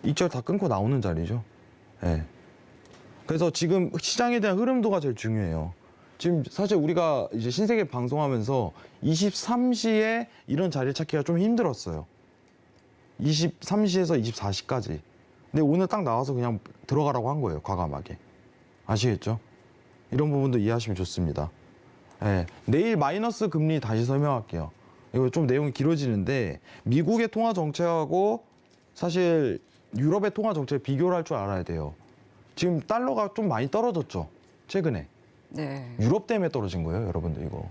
이절 다 끊고 나오는 자리죠. 네. 그래서 지금 시장에 대한 흐름도가 제일 중요해요. 지금 사실 우리가 이제 신세계 방송하면서 23시에 이런 자리를 찾기가 좀 힘들었어요. 23시에서 24시까지. 근데 오늘 딱 나와서 그냥 들어가라고 한 거예요. 과감하게. 아시겠죠? 이런 부분도 이해하시면 좋습니다. 네. 내일 마이너스 금리 다시 설명할게요. 이거 좀 내용이 길어지는데 미국의 통화 정책하고 사실 유럽의 통화 정책 비교를 할 줄 알아야 돼요. 지금 달러가 좀 많이 떨어졌죠. 최근에. 네. 유럽 때문에 떨어진 거예요, 여러분들 이거.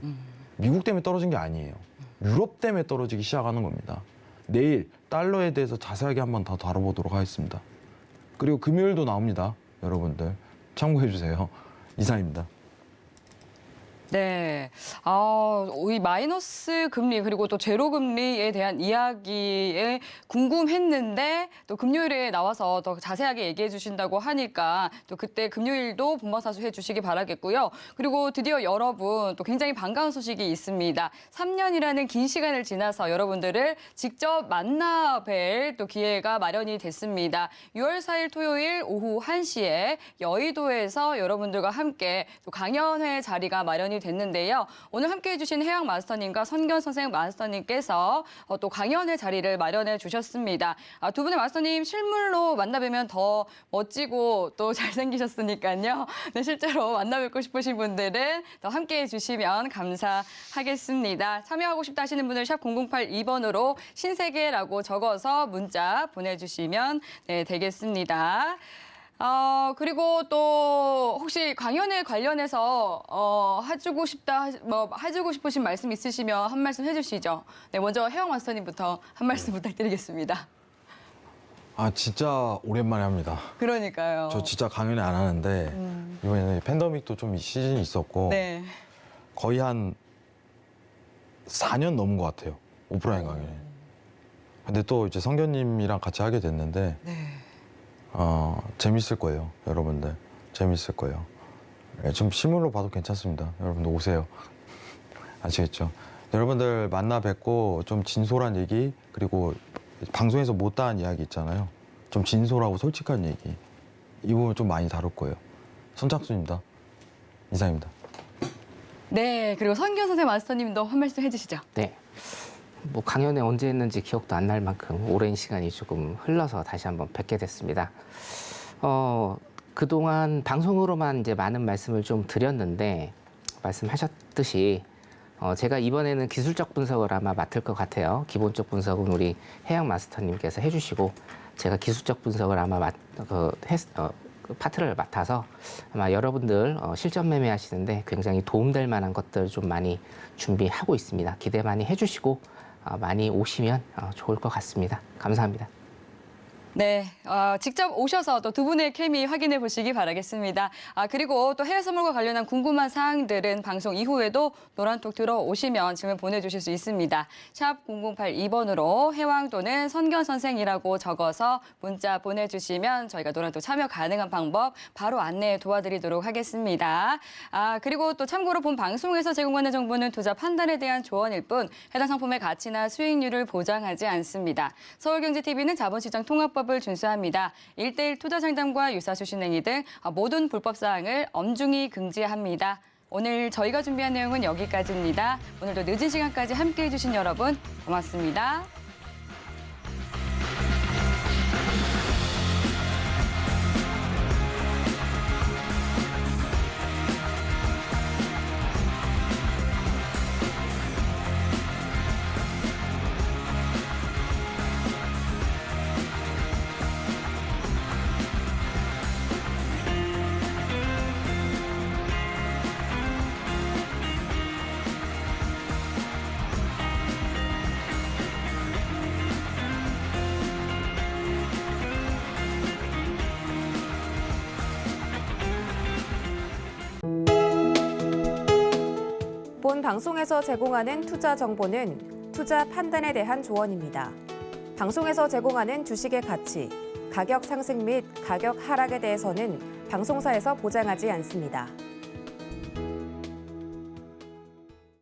미국 때문에 떨어진 게 아니에요. 유럽 때문에 떨어지기 시작하는 겁니다. 내일 달러에 대해서 자세하게 한번 더 다뤄보도록 하겠습니다. 그리고 금요일도 나옵니다, 여러분들. 참고해 주세요. 이상입니다. 네. 이 마이너스 금리 그리고 또 제로 금리에 대한 이야기에 궁금했는데 또 금요일에 나와서 더 자세하게 얘기해 주신다고 하니까 또 그때 금요일도 본방사수 해 주시기 바라겠고요. 그리고 드디어 여러분 또 굉장히 반가운 소식이 있습니다. 3년이라는 긴 시간을 지나서 여러분들을 직접 만나 뵐 또 기회가 마련이 됐습니다. 6월 4일 토요일 오후 1시에 여의도에서 여러분들과 함께 또 강연회 자리가 마련이 됐는데요. 오늘 함께해 주신 해양 마스터님과 선견 선생 마스터님께서 또 강연회 자리를 마련해 주셨습니다. 두 분의 마스터님 실물로 만나뵈면 더 멋지고 또 잘생기셨으니까요. 네, 실제로 만나뵙고 싶으신 분들은 더 함께해 주시면 감사하겠습니다. 참여하고 싶다 하시는 분들 샵 0082번으로 신세계라고 적어서 문자 보내주시면 네, 되겠습니다. 그리고 또 혹시 강연에 관련해서 해주고 싶으신 말씀 있으시면 한 말씀 해주시죠. 네, 먼저 혜영 마스터님부터 한 말씀 부탁드리겠습니다. 진짜 오랜만에 합니다. 그러니까요. 저 진짜 강연을 안 하는데 이번에는 팬데믹도 좀 시즌이 있었고 네. 거의 한 4년 넘은 것 같아요. 오프라인 강연에. 근데 또 이제 성견님이랑 같이 하게 됐는데 네. 재밌을 거예요, 여러분들. 재밌을 거예요. 네, 좀 실물로 봐도 괜찮습니다. 여러분들 오세요. 아시겠죠? 여러분들 만나 뵙고 좀 진솔한 얘기, 그리고 방송에서 못다한 이야기 있잖아요. 좀 진솔하고 솔직한 얘기. 이 부분 좀 많이 다룰 거예요. 선착순입니다. 이상입니다. 네, 그리고 선견 선생 마스터님도 한 말씀 해주시죠. 네. 뭐 강연에 언제 했는지 기억도 안 날 만큼 오랜 시간이 조금 흘러서 다시 한번 뵙게 됐습니다. 그동안 방송으로만 이제 많은 말씀을 좀 드렸는데 말씀하셨듯이 제가 이번에는 기술적 분석을 아마 맡을 것 같아요. 기본적 분석은 우리 해양 마스터님께서 해주시고 제가 기술적 분석을 아마 그 파트를 맡아서 아마 여러분들 실전 매매하시는데 굉장히 도움될 만한 것들 좀 많이 준비하고 있습니다. 기대 많이 해주시고 많이 오시면 좋을 것 같습니다. 감사합니다. 네, 직접 오셔서 또 두 분의 케미 확인해 보시기 바라겠습니다. 그리고 또 해외 선물과 관련한 궁금한 사항들은 방송 이후에도 노란톡 들어오시면 질문 보내주실 수 있습니다. 샵 0082번으로 해왕 또는 선견 선생이라고 적어서 문자 보내주시면 저희가 노란톡 참여 가능한 방법 바로 안내 도와드리도록 하겠습니다. 그리고 또 참고로 본 방송에서 제공하는 정보는 투자 판단에 대한 조언일 뿐 해당 상품의 가치나 수익률을 보장하지 않습니다. 서울경제TV는 자본시장 통합법을 준수합니다. 1:1 투자 상담과 유사수신 행위 등 모든 불법 사항을 엄중히 금지합니다. 오늘 저희가 준비한 내용은 여기까지입니다. 오늘도 늦은 시간까지 함께해 주신 여러분 고맙습니다. 방송에서 제공하는 투자 정보는 투자 판단에 대한 조언입니다. 방송에서 제공하는 주식의 가치, 가격 상승 및 가격 하락에 대해서는 방송사에서 보장하지 않습니다.